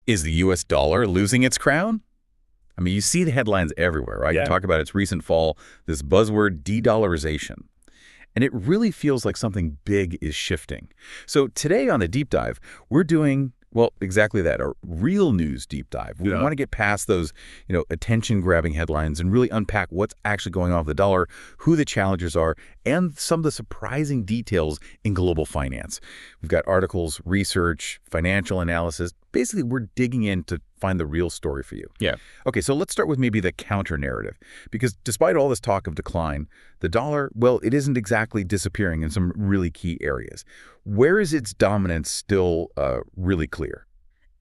Is the U.S. dollar losing its crown? I mean, you see the headlines everywhere, right? Yeah. You talk about its recent fall, this buzzword de-dollarization. And it really feels like something big is shifting. So today on the Deep Dive, we're doing, well, exactly that, a real news deep dive. We want to get past those, attention-grabbing headlines and really unpack what's actually going on with the dollar, who the challengers are, and some of the surprising details in global finance. We've got articles, research, financial analysis. Basically, we're digging in to find the real story for you. Yeah. Okay, so let's start with maybe the counter-narrative. Because despite all this talk of decline, the dollar, well, it isn't exactly disappearing in some really key areas. Where is its dominance still really clear?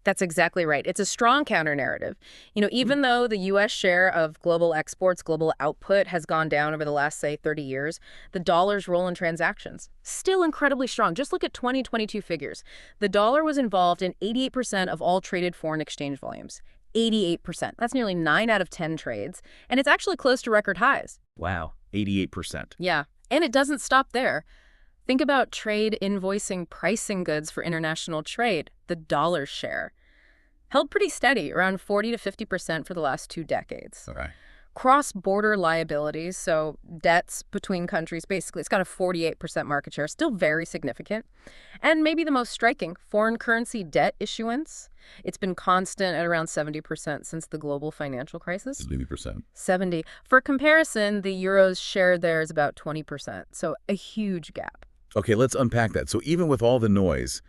That's exactly right. It's a strong counter-narrative. Even though the U.S. share of global exports, global output has gone down over the last, say, 30 years, the dollar's role in transactions still incredibly strong. Just look at 2022 figures. The dollar was involved in 88% of all traded foreign exchange volumes. 88%. That's nearly 9 out of 10 trades. And it's actually close to record highs. Wow, 88%. Yeah. And it doesn't stop there. Think about trade invoicing pricing goods for international trade, the dollar's share. Held pretty steady, around 40 to 50% for the last 2 decades. Okay. Cross-border liabilities, so debts between countries, basically, it's got a 48% market share, still very significant. And maybe the most striking, foreign currency debt issuance. It's been constant at around 70% since the global financial crisis. 70%. 70. For comparison, the euro's share there is about 20%, so a huge gap. Okay, let's unpack that. So even with all the noise,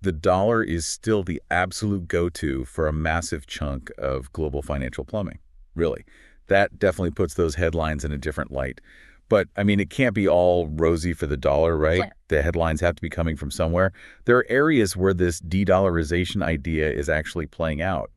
the dollar is still the absolute go-to for a massive chunk of global financial plumbing. Really. That definitely puts those headlines in a different light. But, I mean, it can't be all rosy for the dollar, right? Yeah. The headlines have to be coming from somewhere. There are areas where this de-dollarization idea is actually playing out.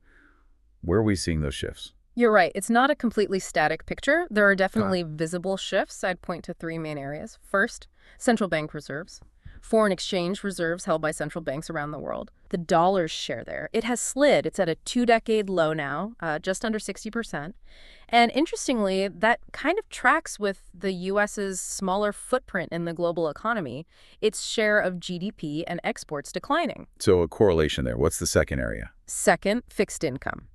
Where are we seeing those shifts? You're right. It's not a completely static picture. There are definitely visible shifts. I'd point to 3 main areas. First, central bank reserves. Foreign exchange reserves held by central banks around the world. The dollar's share there, it has slid. It's at a 2-decade low now, just under 60%. And interestingly, that kind of tracks with the U.S.'s smaller footprint in the global economy, its share of GDP and exports declining. So a correlation there. What's the second area? Second, fixed income.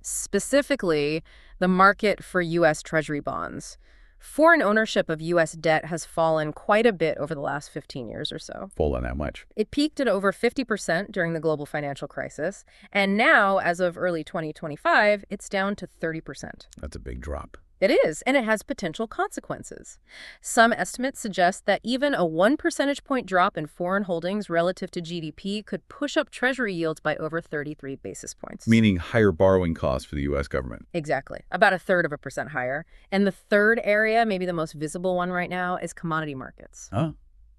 Specifically, the market for U.S. Treasury bonds. Foreign ownership of U.S. debt has fallen quite a bit over the last 15 years or so. Fallen that much. It peaked at over 50% during the global financial crisis, and now, as of early 2025, it's down to 30%. That's a big drop. It is, and it has potential consequences. Some estimates suggest that even a 1 percentage point drop in foreign holdings relative to GDP could push up Treasury yields by over 33 basis points. Meaning higher borrowing costs for the U.S. government. Exactly. About 1/3% higher. And the third area, maybe the most visible one right now, is commodity markets.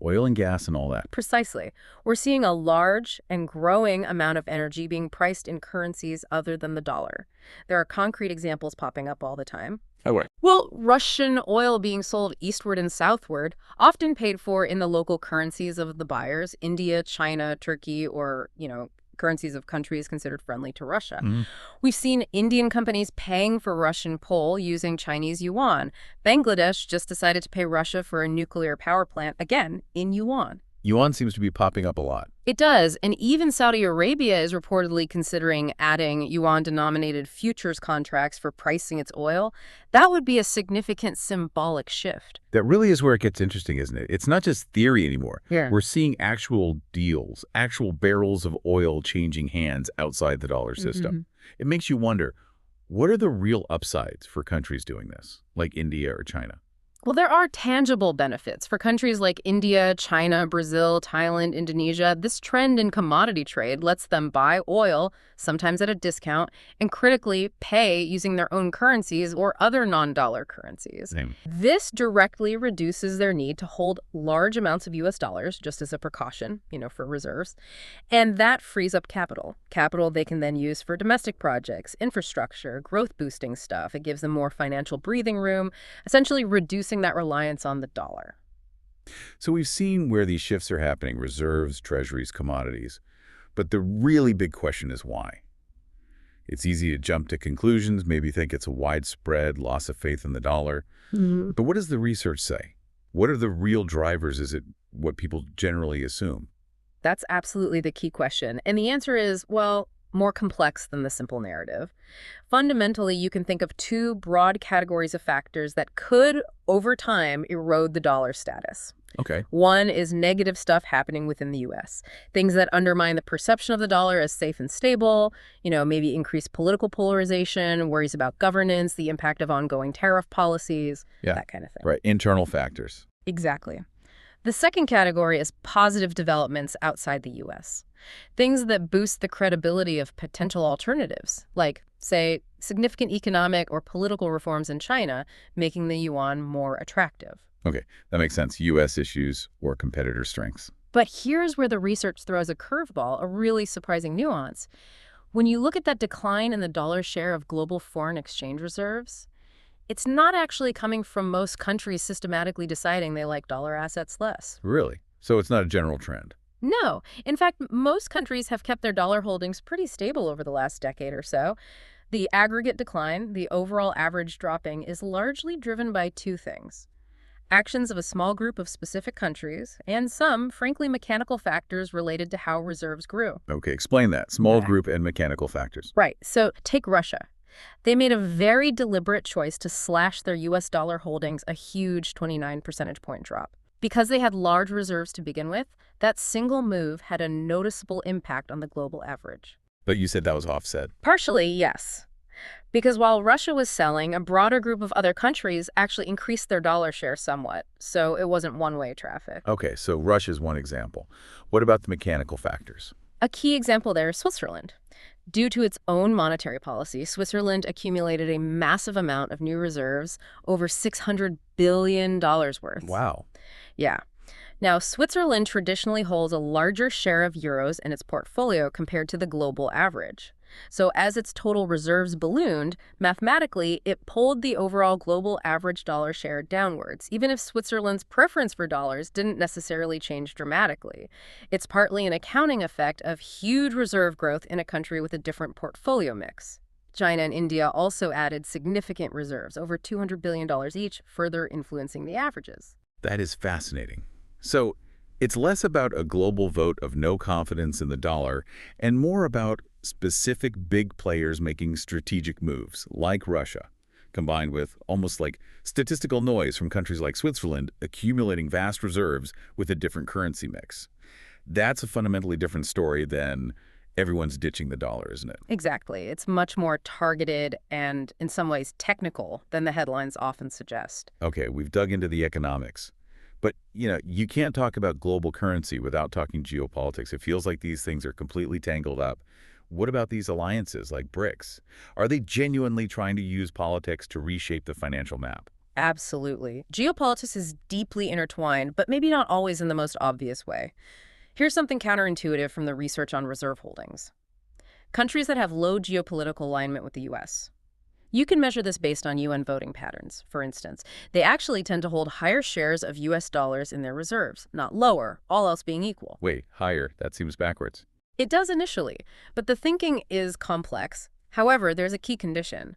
Oil and gas and all that. Precisely. We're seeing a large and growing amount of energy being priced in currencies other than the dollar. There are concrete examples popping up all the time. Well, Russian oil being sold eastward and southward, often paid for in the local currencies of the buyers, India, China, Turkey, or, currencies of countries considered friendly to Russia. We've seen Indian companies paying for Russian coal using Chinese yuan. Bangladesh just decided to pay Russia for a nuclear power plant, again, in yuan. Yuan seems to be popping up a lot. It does, and even Saudi Arabia is reportedly considering adding yuan-denominated futures contracts for pricing its oil. That would be a significant symbolic shift. That really is where it gets interesting, isn't it? It's not just theory anymore. Yeah. We're seeing actual deals, actual barrels of oil changing hands outside the dollar system. It makes you wonder, what are the real upsides for countries doing this, like India or China? Well, there are tangible benefits. For countries like India, China, Brazil, Thailand, Indonesia, this trend in commodity trade lets them buy oil, sometimes at a discount, and critically pay using their own currencies or other non-dollar currencies. Same. This directly reduces their need to hold large amounts of U.S. dollars, just as a precaution, for reserves. And that frees up capital. Capital they can then use for domestic projects, infrastructure, growth-boosting stuff. It gives them more financial breathing room, essentially reducing that reliance on the dollar. So we've seen where these shifts are happening, reserves, treasuries, commodities. But the really big question is why? It's easy to jump to conclusions, maybe think it's a widespread loss of faith in the dollar. But what does the research say? What are the real drivers? Is it what people generally assume? That's absolutely the key question. And the answer is, well, more complex than the simple narrative. Fundamentally, you can think of two broad categories of factors that could, over time, erode the dollar status. Okay. One is negative stuff happening within the U.S. Things that undermine the perception of the dollar as safe and stable, maybe increased political polarization, worries about governance, the impact of ongoing tariff policies, that kind of thing. Right, internal factors. Exactly. The second category is positive developments outside the U.S. Things that boost the credibility of potential alternatives, like, say, significant economic or political reforms in China, making the yuan more attractive. Okay, that makes sense. U.S. issues or competitor strengths. But here's where the research throws a curveball, a really surprising nuance. When you look at that decline in the dollar's share of global foreign exchange reserves, it's not actually coming from most countries systematically deciding they like dollar assets less. Really? So it's not a general trend? No. In fact, most countries have kept their dollar holdings pretty stable over the last decade or so. The aggregate decline, the overall average dropping, is largely driven by two things: actions of a small group of specific countries, and some, frankly, mechanical factors related to how reserves grew. Okay, explain that. Small group and mechanical factors. Right. So take Russia. They made a very deliberate choice to slash their U.S. dollar holdings a huge 29 percentage point drop. Because they had large reserves to begin with, that single move had a noticeable impact on the global average. But you said that was offset. Partially, yes. Because while Russia was selling, a broader group of other countries actually increased their dollar share somewhat, so it wasn't one-way traffic. Okay, so Russia's one example. What about the mechanical factors? A key example there is Switzerland. Due to its own monetary policy, Switzerland accumulated a massive amount of new reserves, over $600 billion worth. Wow. Yeah. Now, Switzerland traditionally holds a larger share of euros in its portfolio compared to the global average. So as its total reserves ballooned, mathematically, it pulled the overall global average dollar share downwards, even if Switzerland's preference for dollars didn't necessarily change dramatically. It's partly an accounting effect of huge reserve growth in a country with a different portfolio mix. China and India also added significant reserves, over $200 billion each, further influencing the averages. That is fascinating. So it's less about a global vote of no confidence in the dollar and more about specific big players making strategic moves, like Russia, combined with almost like statistical noise from countries like Switzerland accumulating vast reserves with a different currency mix. That's a fundamentally different story than everyone's ditching the dollar, isn't it? Exactly. It's much more targeted and, in some ways, technical than the headlines often suggest. Okay, we've dug into the economics. But, you can't talk about global currency without talking geopolitics. It feels like these things are completely tangled up. What about these alliances like BRICS? Are they genuinely trying to use politics to reshape the financial map? Absolutely. Geopolitics is deeply intertwined, but maybe not always in the most obvious way. Here's something counterintuitive from the research on reserve holdings. Countries that have low geopolitical alignment with the U.S. You can measure this based on UN voting patterns, for instance. They actually tend to hold higher shares of U.S. dollars in their reserves, not lower, all else being equal. Wait, higher? That seems backwards. It does initially, but the thinking is complex. However, there's a key condition.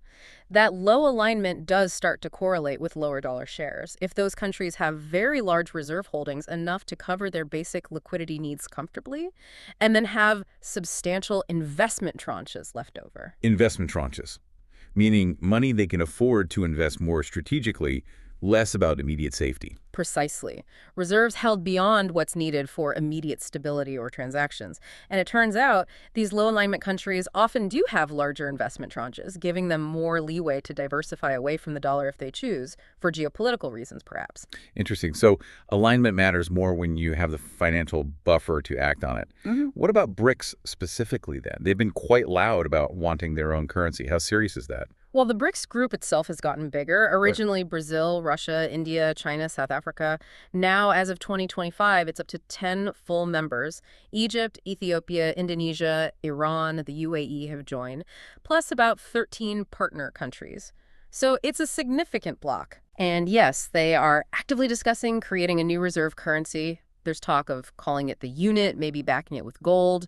That low alignment does start to correlate with lower dollar shares if those countries have very large reserve holdings enough to cover their basic liquidity needs comfortably, and then have substantial investment tranches left over. Investment tranches, meaning money they can afford to invest more strategically, less about immediate safety. Precisely. Reserves held beyond what's needed for immediate stability or transactions. And it turns out these low-alignment countries often do have larger investment tranches, giving them more leeway to diversify away from the dollar if they choose, for geopolitical reasons perhaps. Interesting. So alignment matters more when you have the financial buffer to act on it. What about BRICS specifically then? They've been quite loud about wanting their own currency. How serious is that? Well, the BRICS group itself has gotten bigger. Originally Brazil, Russia, India, China, South Africa. Now, as of 2025, it's up to 10 full members. Egypt, Ethiopia, Indonesia, Iran, the UAE have joined, plus about 13 partner countries. So it's a significant bloc. And yes, they are actively discussing creating a new reserve currency. There's talk of calling it the unit, maybe backing it with gold.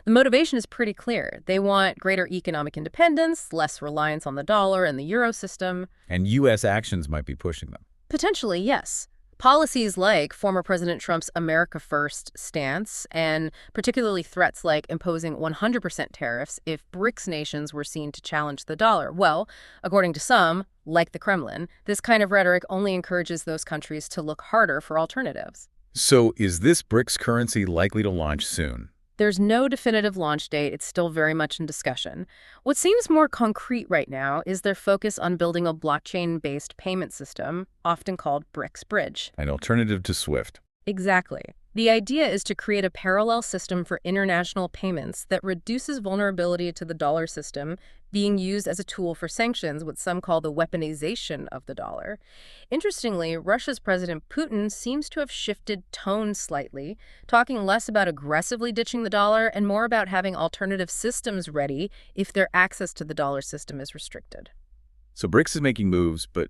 The motivation is pretty clear. They want greater economic independence, less reliance on the dollar and the euro system. And U.S. actions might be pushing them. Potentially, yes. Policies like former President Trump's America First stance, and particularly threats like imposing 100% tariffs if BRICS nations were seen to challenge the dollar. Well, according to some, like the Kremlin, this kind of rhetoric only encourages those countries to look harder for alternatives. So is this BRICS currency likely to launch soon? There's no definitive launch date. It's still very much in discussion. What seems more concrete right now is their focus on building a blockchain-based payment system, often called BRICS Bridge. An alternative to SWIFT. Exactly. The idea is to create a parallel system for international payments that reduces vulnerability to the dollar system being used as a tool for sanctions, what some call the weaponization of the dollar. Interestingly, Russia's President Putin seems to have shifted tone slightly, talking less about aggressively ditching the dollar and more about having alternative systems ready if their access to the dollar system is restricted. So BRICS is making moves, but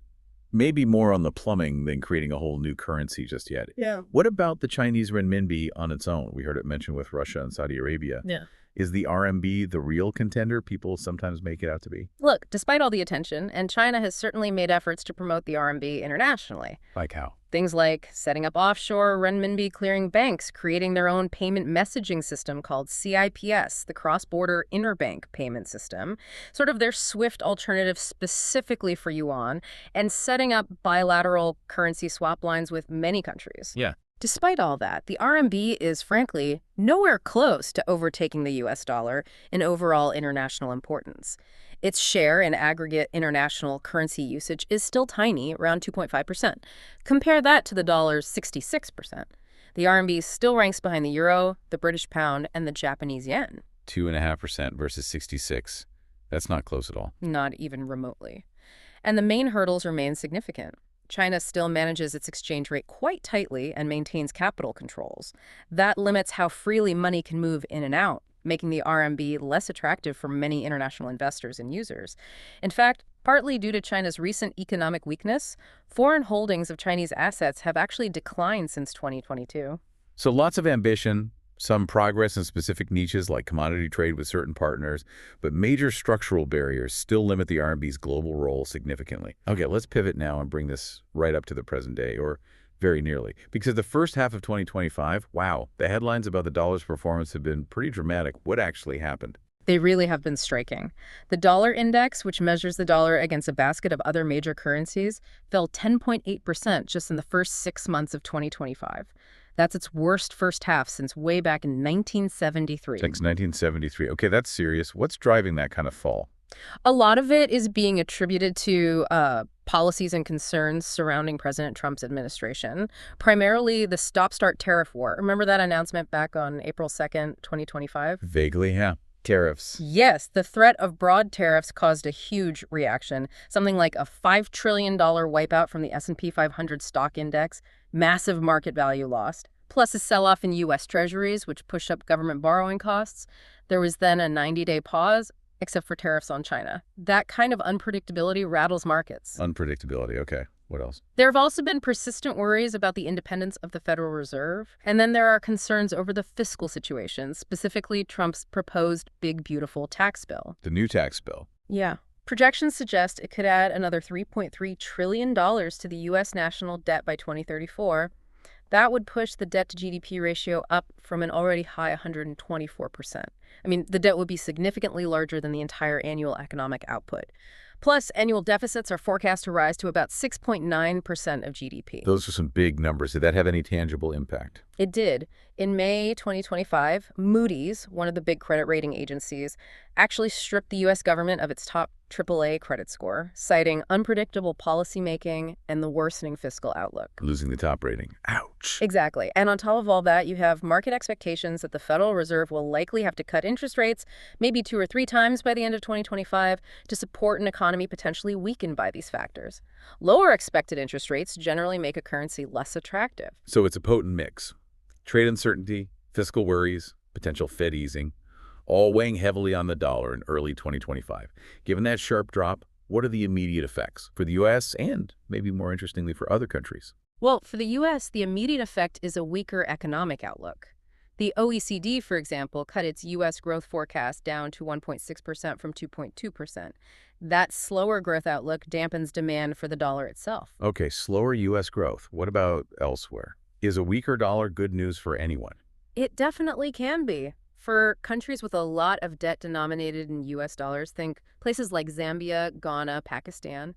maybe more on the plumbing than creating a whole new currency just yet. Yeah. What about the Chinese renminbi on its own? We heard it mentioned with Russia and Saudi Arabia. Yeah. Is the RMB the real contender people sometimes make it out to be? Look, despite all the attention, and China has certainly made efforts to promote the RMB internationally. Like how? Things like setting up offshore renminbi clearing banks, creating their own payment messaging system called CIPS, the cross-border interbank payment system, sort of their SWIFT alternative specifically for yuan, and setting up bilateral currency swap lines with many countries. Yeah. Despite all that, the RMB is, frankly, nowhere close to overtaking the US dollar in overall international importance. Its share in aggregate international currency usage is still tiny, around 2.5%. Compare that to the dollar's 66%. The RMB still ranks behind the euro, the British pound, and the Japanese yen. 2.5% versus 66. That's not close at all. Not even remotely. And the main hurdles remain significant. China still manages its exchange rate quite tightly and maintains capital controls. That limits how freely money can move in and out, making the RMB less attractive for many international investors and users. In fact, partly due to China's recent economic weakness, foreign holdings of Chinese assets have actually declined since 2022. So lots of ambition, some progress in specific niches like commodity trade with certain partners, but major structural barriers still limit the RMB's global role significantly. Okay, let's pivot now and bring this right up to the present day, or very nearly. Because the first half of 2025, wow, the headlines about the dollar's performance have been pretty dramatic. What actually happened? They really have been striking. The dollar index, which measures the dollar against a basket of other major currencies, fell 10.8% just in the first 6 months of 2025. That's its worst first half since way back in 1973. Since 1973. Okay, that's serious. What's driving that kind of fall? A lot of it is being attributed to policies and concerns surrounding President Trump's administration, primarily the stop-start tariff war. Remember that announcement back on April 2nd, 2025? Vaguely, yeah. Tariffs. Yes, the threat of broad tariffs caused a huge reaction, something like a $5 trillion wipeout from the S&P 500 stock index, massive market value lost, plus a sell-off in U.S. Treasuries, which pushed up government borrowing costs. There was then a 90-day pause, except for tariffs on China. That kind of unpredictability rattles markets. Unpredictability, okay. What else? There have also been persistent worries about the independence of the Federal Reserve. And then there are concerns over the fiscal situation, specifically Trump's proposed big, beautiful tax bill. The new tax bill. Yeah. Projections suggest it could add another $3.3 trillion to the U.S. national debt by 2034. That would push the debt-to-GDP ratio up from an already high 124%. I mean, the debt would be significantly larger than the entire annual economic output. Plus, annual deficits are forecast to rise to about 6.9% of GDP. Those are some big numbers. Did that have any tangible impact? It did. In May 2025, Moody's, one of the big credit rating agencies, actually stripped the U.S. government of its top AAA credit score, citing unpredictable policymaking and the worsening fiscal outlook. Losing the top rating. Ouch. Exactly. And on top of all that, you have market expectations that the Federal Reserve will likely have to cut interest rates maybe 2 or 3 times by the end of 2025 to support an economy potentially weakened by these factors. Lower expected interest rates generally make a currency less attractive. So it's a potent mix. Trade uncertainty, fiscal worries, potential Fed easing, all weighing heavily on the dollar in early 2025. Given that sharp drop, what are the immediate effects for the U.S. and, maybe more interestingly, for other countries? Well, for the U.S., the immediate effect is a weaker economic outlook. The OECD, for example, cut its U.S. growth forecast down to 1.6% from 2.2%. That slower growth outlook dampens demand for the dollar itself. Okay, slower U.S. growth. What about elsewhere? Is a weaker dollar good news for anyone? It definitely can be. For countries with a lot of debt denominated in U.S. dollars, think places like Zambia, Ghana, Pakistan,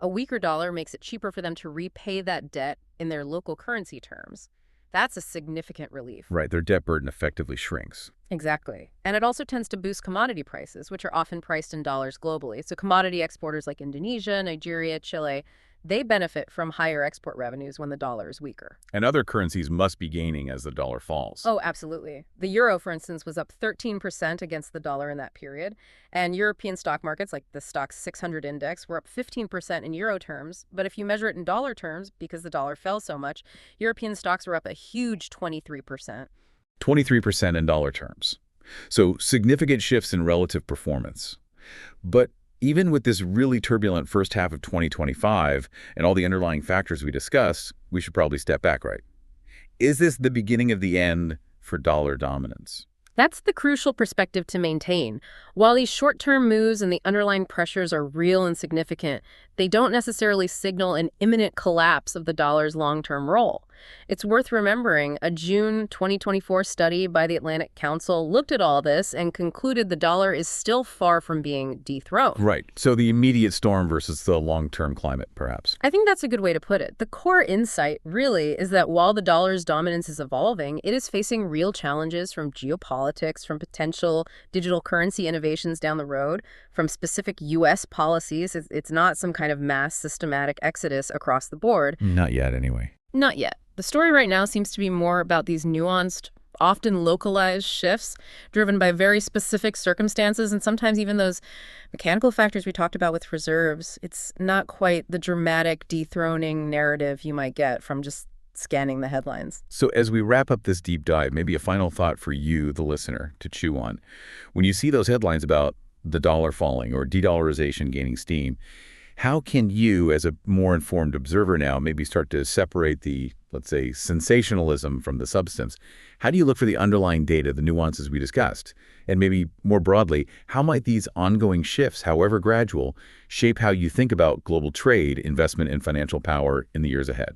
a weaker dollar makes it cheaper for them to repay that debt in their local currency terms. That's a significant relief. Right, their debt burden effectively shrinks. Exactly. And it also tends to boost commodity prices, which are often priced in dollars globally. So commodity exporters like Indonesia, Nigeria, Chile, they benefit from higher export revenues when the dollar is weaker. And other currencies must be gaining as the dollar falls. Oh, absolutely. The euro, for instance, was up 13% against the dollar in that period. And European stock markets, like the Stoxx 600 index, were up 15% in euro terms. But if you measure it in dollar terms, because the dollar fell so much, European stocks were up a huge 23%. 23% in dollar terms. So significant shifts in relative performance. But even with this really turbulent first half of 2025 and all the underlying factors we discussed, we should probably step back, right? Is this the beginning of the end for dollar dominance? That's the crucial perspective to maintain. While these short-term moves and the underlying pressures are real and significant, they don't necessarily signal an imminent collapse of the dollar's long-term role. It's worth remembering a June 2024 study by the Atlantic Council looked at all this and concluded the dollar is still far from being dethroned. Right. So the immediate storm versus the long-term climate, perhaps. I think that's a good way to put it. The core insight, really, is that while the dollar's dominance is evolving, it is facing real challenges from geopolitics, from potential digital currency innovations down the road, from specific U.S. policies. It's not some kind of mass systematic exodus across the board. Not yet, anyway. Not yet. The story right now seems to be more about these nuanced, often localized shifts driven by very specific circumstances and sometimes even those mechanical factors we talked about with reserves. It's not quite the dramatic dethroning narrative you might get from just scanning the headlines. So as we wrap up this deep dive, maybe a final thought for you, the listener, to chew on. When you see those headlines about the dollar falling or de-dollarization gaining steam, how can you, as a more informed observer now, maybe start to separate the, let's say, sensationalism from the substance? How do you look for the underlying data, the nuances we discussed? And maybe more broadly, how might these ongoing shifts, however gradual, shape how you think about global trade, investment, and financial power in the years ahead?